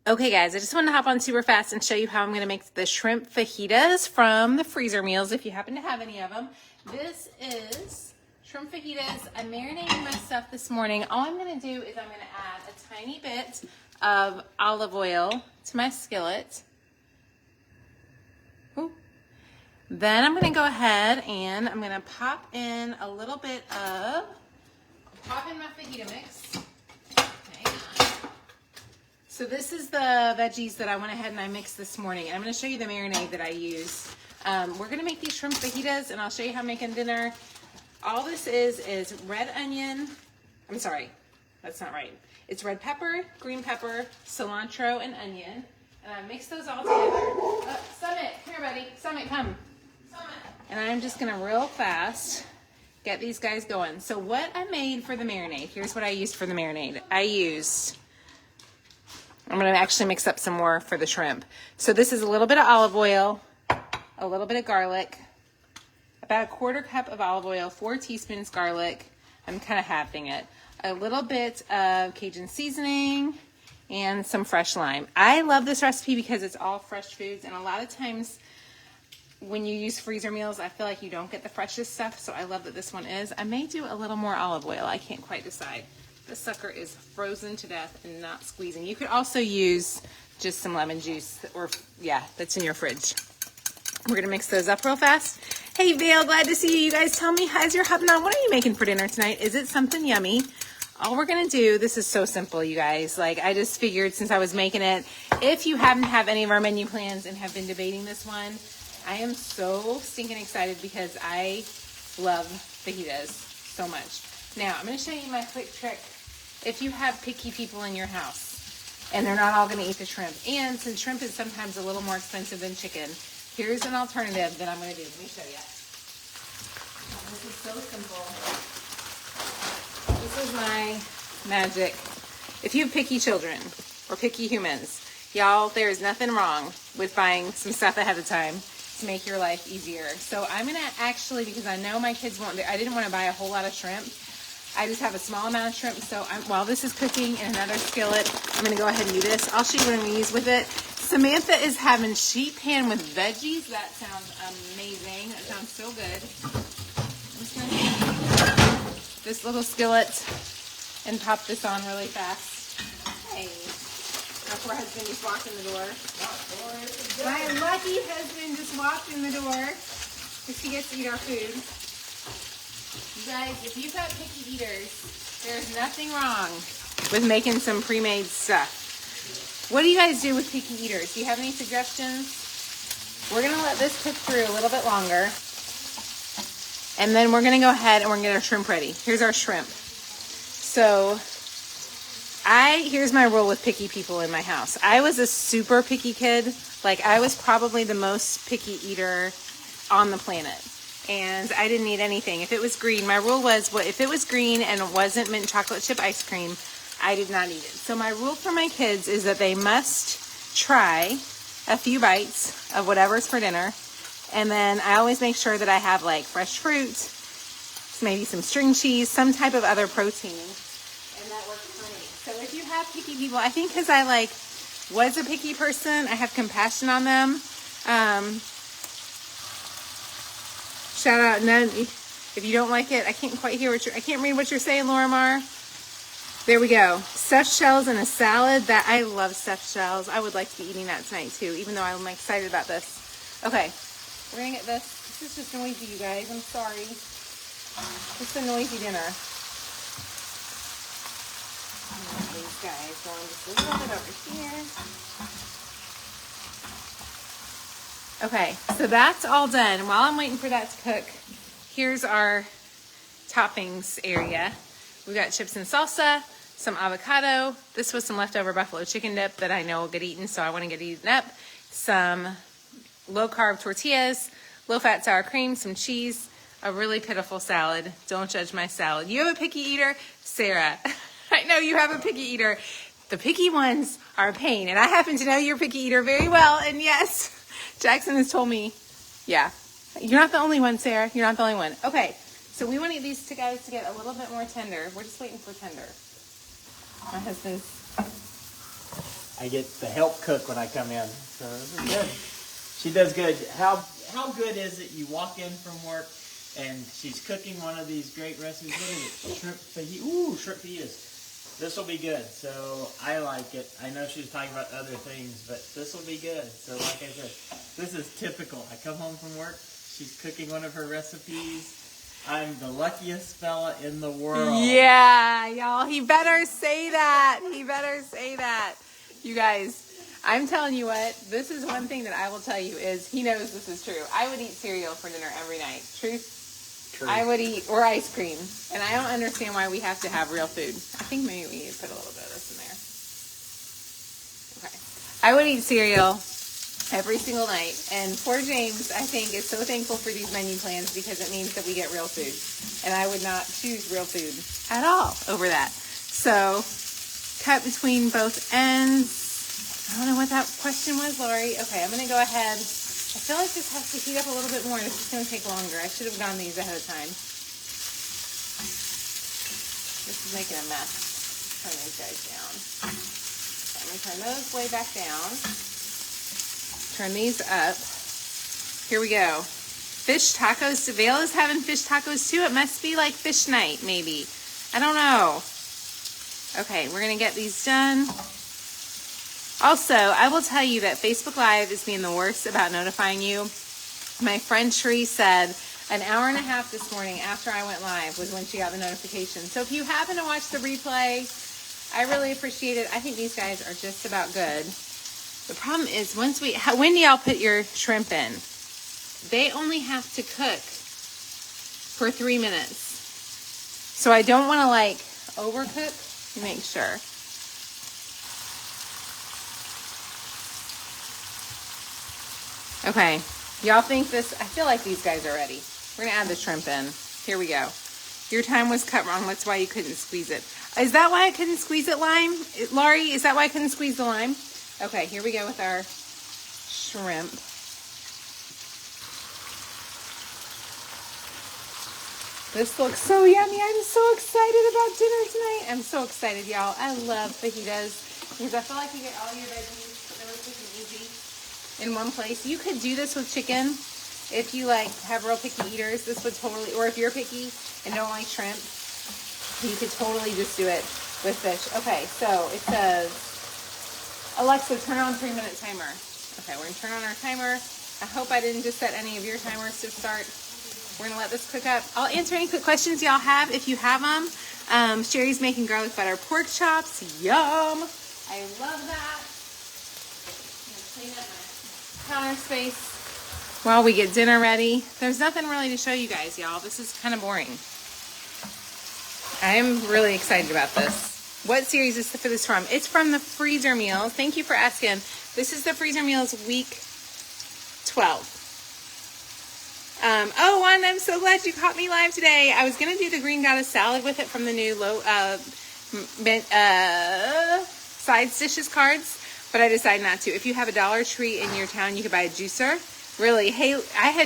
Okay guys, I just wanted to hop on super fast and show you how I'm going to make the shrimp fajitas from the freezer meals if you happen to have any of them. This is shrimp fajitas. I'm marinating my stuff this morning. All I'm going to do is I'm going to add a tiny bit of olive oil to my skillet. Ooh. Then I'm going to go ahead and I'm going to pop in a little bit of, pop in my fajita mix. So this is the veggies that I went ahead and I mixed this morning. I'm going to show you the marinade that I use. We're going to make these shrimp fajitas and I'll show you how I'm making dinner. All this is red onion. I'm sorry, that's not right. It's red pepper, green pepper, cilantro, and onion. And I mix those all together. Summit, here buddy, Summit, come. Summit. And I'm just going to real fast get these guys going. So what I made for the marinade, here's what I used for the marinade. I'm going to actually mix up some more for the shrimp. So this is a little bit of olive oil, a little bit of garlic, about a quarter cup of olive oil, 4 teaspoons garlic. I'm kind of halving it. A little bit of Cajun seasoning and some fresh lime. I love this recipe because it's all fresh foods, and a lot of times when you use freezer meals, I feel like you don't get the freshest stuff, so I love that this one is. I may do a little more olive oil. I can't quite decide. This sucker is frozen to death and not squeezing. You could also use just some lemon juice, or yeah, that's in your fridge. We're gonna mix those up real fast. Hey Vale, glad to see you. You guys tell me, how's your hubnut? What are you making for dinner tonight? Is it something yummy? All we're gonna do, this is so simple, you guys. Like, I just figured since I was making it, if you haven't have any of our menu plans and have been debating this one, I am so stinking excited because I love fajitas so much. Now, I'm gonna show you my quick trick. If you have picky people in your house and they're not all going to eat the shrimp, and since shrimp is sometimes a little more expensive than chicken, here's an alternative that I'm going to do. Let me show you. This is so simple. This is my magic. If you have picky children or picky humans, y'all, there is nothing wrong with buying some stuff ahead of time to make your life easier. So I'm going to actually, because I know my kids won't, I didn't want to buy a whole lot of shrimp. I just have a small amount of shrimp, so while this is cooking in another skillet, I'm going to go ahead and do this. I'll show you what I'm going to use with it. Samantha is having sheet pan with veggies. That sounds amazing. That sounds so good. I'm just going to take this little skillet and pop this on really fast. Hey, my poor husband just walked in the door. My lucky husband just walked in the door because he gets to eat our food. You guys, if you've got picky eaters, there's nothing wrong with making some pre-made stuff. What do you guys do with picky eaters? Do you have any suggestions? We're going to let this cook through a little bit longer. And then we're going to go ahead and we're going to get our shrimp ready. Here's our shrimp. So, here's my rule with picky people in my house. I was a super picky kid. Like, I was probably the most picky eater on the planet. And I didn't eat anything. If it was green, my rule was, well, if it was green and it wasn't mint chocolate chip ice cream, I did not eat it. So my rule for my kids is that they must try a few bites of whatever's for dinner. And then I always make sure that I have like fresh fruit, maybe some string cheese, some type of other protein. And that works for me. So if you have picky people, I think because I was a picky person, I have compassion on them. Shout out, none. If you don't like it, I can't quite hear I can't read what you're saying, Laura Mar. There we go. Stuffed shells in a salad. That I love stuffed shells. I would like to be eating that tonight too, even though I'm excited about this. Okay, we're gonna get this. This is just noisy, you guys. I'm sorry. It's a noisy dinner. These guys going just a little bit over here. Okay, so that's all done. While I'm waiting for that to cook, here's our toppings area. We've got chips and salsa, some avocado. This was some leftover buffalo chicken dip that I know will get eaten, so I want to get eaten up. Some low-carb tortillas, low-fat sour cream, some cheese, a really pitiful salad. Don't judge my salad. You have a picky eater? Sarah, I know you have a picky eater. The picky ones are a pain, and I happen to know you're a picky eater very well, and yes, Jackson has told me, yeah, you're not the only one, Sarah. You're not the only one. Okay, so we want these two guys to get a little bit more tender. We're just waiting for tender. My husband's I get to help cook when I come in. So this is good. She does good. How good is it? You walk in from work and she's cooking one of these great recipes. What is it? Shrimp fajitas. Ooh, shrimp fajitas. This will be good. So I like it. I know she was talking about other things, but this will be good. So like I said, this is typical. I come home from work. She's cooking one of her recipes. I'm the luckiest fella in the world. Yeah, y'all. He better say that. He better say that. You guys, I'm telling you what, this is one thing that I will tell you is he knows this is true. I would eat cereal for dinner every night. Truth? I would eat, or ice cream. And I don't understand why we have to have real food. I think maybe we need to put a little bit of this in there. Okay. I would eat cereal every single night. And poor James, I think, is so thankful for these menu plans because it means that we get real food. And I would not choose real food at all over that. So, cut between both ends. I don't know what that question was, Lori. Okay, I'm going to go ahead. I feel like this has to heat up a little bit more. This is going to take longer. I should have done these ahead of time. This is making a mess. Turn these guys down. Okay, I'm going to turn those way back down. Turn these up. Here we go. Fish tacos. Vale is having fish tacos too. It must be like fish night, maybe. I don't know. Okay, we're going to get these done. Also, I will tell you that Facebook Live is being the worst about notifying you. My friend Sheree said an hour and a half this morning after I went live was when she got the notification. So if you happen to watch the replay, I really appreciate it. I think these guys are just about good. The problem is when do y'all put your shrimp in? They only have to cook for 3 minutes. So I don't want to like overcook. Let me make sure. Okay, y'all think this, I feel like these guys are ready. We're gonna add the shrimp in. Here we go. Your time was cut wrong, that's why you couldn't squeeze it. Is that why I couldn't squeeze it, lime? Laurie, is that why I couldn't squeeze the lime? Okay, here we go with our shrimp. This looks so yummy. I'm so excited about dinner tonight. I'm so excited, y'all. I love fajitas because I feel like you get all your veggies really quick and easy in one place. You could do this with chicken if you like have real picky eaters. This would totally, or if you're picky and don't like shrimp, you could totally just do it with fish. Okay, so it says, Alexa, turn on 3-minute timer. Okay, we're gonna turn on our timer. I hope I didn't just set any of your timers to start. We're gonna let this cook up. I'll answer any quick questions y'all have if you have them. Sherry's making garlic butter pork chops. Yum! I love that. I'm gonna clean up my counter space while we get dinner ready. There's nothing really to show you guys, y'all. This is kind of boring. I'm really excited about this. What series is this from? It's from the Freezer Meals. Thank you for asking. This is the Freezer Meals week 12. Oh, Juan, I'm so glad you caught me live today. I was going to do the green goddess salad with it from the new sides dishes cards, but I decided not to. If you have a Dollar Tree in your town, you could buy a juicer. Really, hey,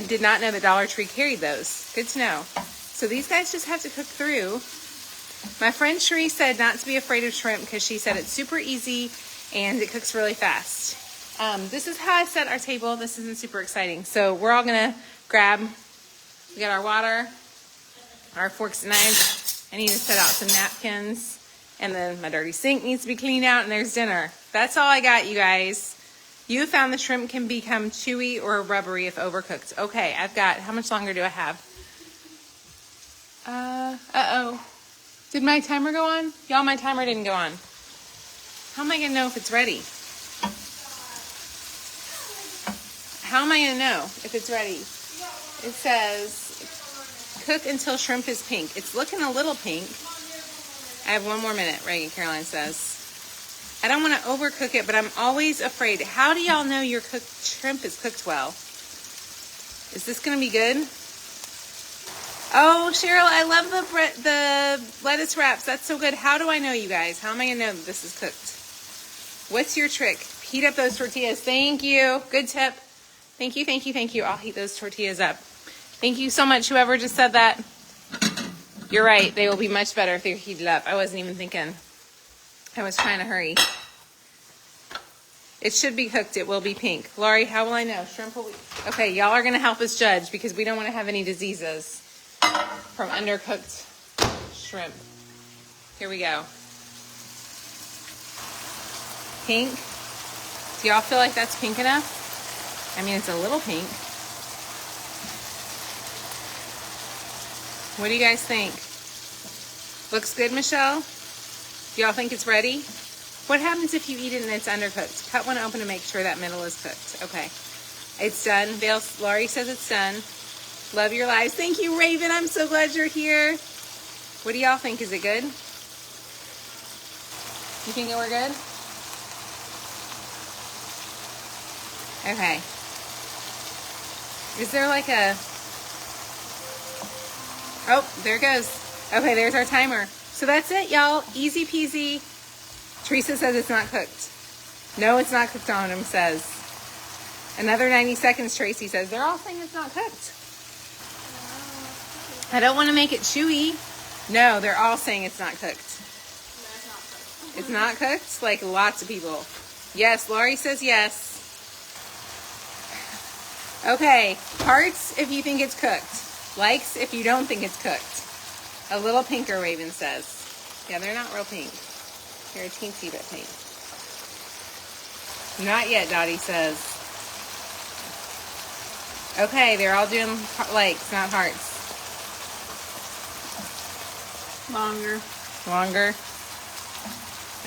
did not know the Dollar Tree carried those. Good to know. So these guys just have to cook through. My friend Sheree said not to be afraid of shrimp because she said it's super easy and it cooks really fast. This is how I set our table. This isn't super exciting. So we're all going to grab, we got our water, our forks and knives. I need to set out some napkins. And then my dirty sink needs to be cleaned out, and there's dinner. That's all I got, you guys. You found the shrimp can become chewy or rubbery if overcooked. Okay, I've got, how much longer do I have? Uh-oh. Did my timer go on? Y'all, my timer didn't go on. How am I going to know if it's ready? How am I going to know if it's ready? It says, cook until shrimp is pink. It's looking a little pink. I have 1 more minute, Reagan Caroline says. I don't want to overcook it, but I'm always afraid. How do y'all know your shrimp is cooked well? Is this going to be good? Oh, Cheryl, I love the lettuce wraps. That's so good. How do I know, you guys? How am I going to know that this is cooked? What's your trick? Heat up those tortillas. Thank you. Good tip. Thank you, thank you, thank you. I'll heat those tortillas up. Thank you so much, whoever just said that. You're right. They will be much better if they're heated up. I wasn't even thinking. I was trying to hurry. It should be cooked. It will be pink. Laurie, how will I know? Shrimp will be... Okay, y'all are going to help us judge because we don't want to have any diseases from undercooked shrimp. Here we go. Pink. Do y'all feel like that's pink enough? I mean, it's a little pink. What do you guys think? Looks good, Michelle? Do y'all think it's ready? What happens if you eat it and it's undercooked? Cut one open to make sure that middle is cooked. Okay. It's done. Laurie says it's done. Love your lives. Thank you, Raven. I'm so glad you're here. What do y'all think? Is it good? You think it were good? Okay. Is there like a... Oh, there it goes. Okay, there's our timer. So that's it, y'all. Easy peasy. Teresa says it's not cooked. No, it's not cooked on him, says. Another 90 seconds, Tracy says. They're all saying it's not cooked. I don't want to make it chewy. No, they're all saying it's not cooked. It's not cooked? Like lots of people. Yes, Laurie says yes. Okay, hearts if you think it's cooked. Likes if you don't think it's cooked. A little pinker, Raven says. Yeah, they're not real pink. They're a teensy bit pink. Not yet, Dottie says. Okay, they're all doing likes, not hearts. Longer. Longer?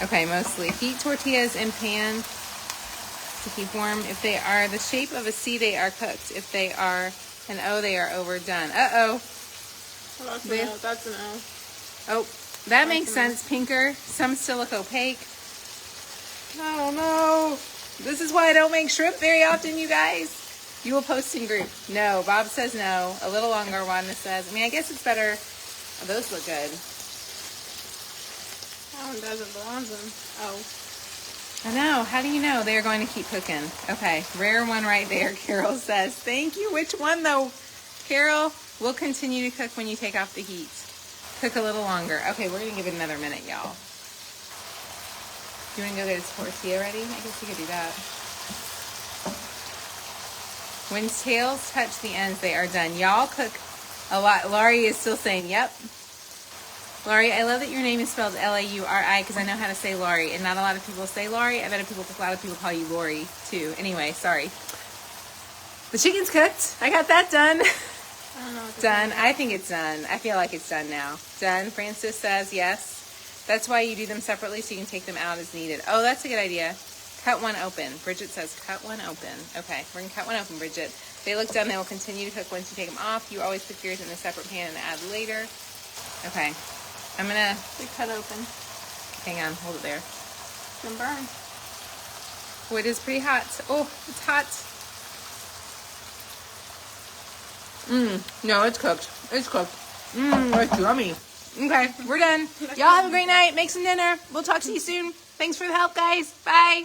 Okay, mostly. Heat tortillas in pan to keep warm. If they are the shape of a C, they are cooked. If they are an O, they are overdone. Uh-oh. Well, that's an O. That's an O. Oh, that makes sense. Pinker. Some still look opaque. Oh, no. This is why I don't make shrimp very often, you guys. You will post in group. No. Bob says no. A little longer, Wanda says. I mean, I guess it's better. Oh, those look good. That one doesn't belong to them. Oh. I know. How do you know? They're going to keep cooking. Okay. Rare one right there, Carol says. Thank you. Which one, though? Carol, we'll continue to cook when you take off the heat. Cook a little longer. Okay, we're going to give it another minute, y'all. You want to go get a tortilla ready? I guess you could do that. When tails touch the ends, they are done. Y'all cook a lot. Laurie is still saying, yep. Laurie, I love that your name is spelled L-A-U-R-I because I know how to say Laurie, and not a lot of people say Laurie. I bet a lot of people call you Lori, too. Anyway, sorry. The chicken's cooked. I got that done. I don't know what Done. I think it's done. I feel like it's done now. Done. Francis says yes. That's why you do them separately so you can take them out as needed. Oh, that's a good idea. Cut one open. Bridget says cut one open. Okay, we're going to cut one open, Bridget. They look done. They will continue to cook once you take them off. You always cook yours in a separate pan and add later. Okay. I'm going to... They cut open. Hang on. Hold it there. It's going to burn. Oh, it is pretty hot. Oh, it's hot. No, it's cooked. It's cooked. It's yummy. Okay, we're done. Y'all have a great night. Make some dinner. We'll talk to you soon. Thanks for the help, guys. Bye.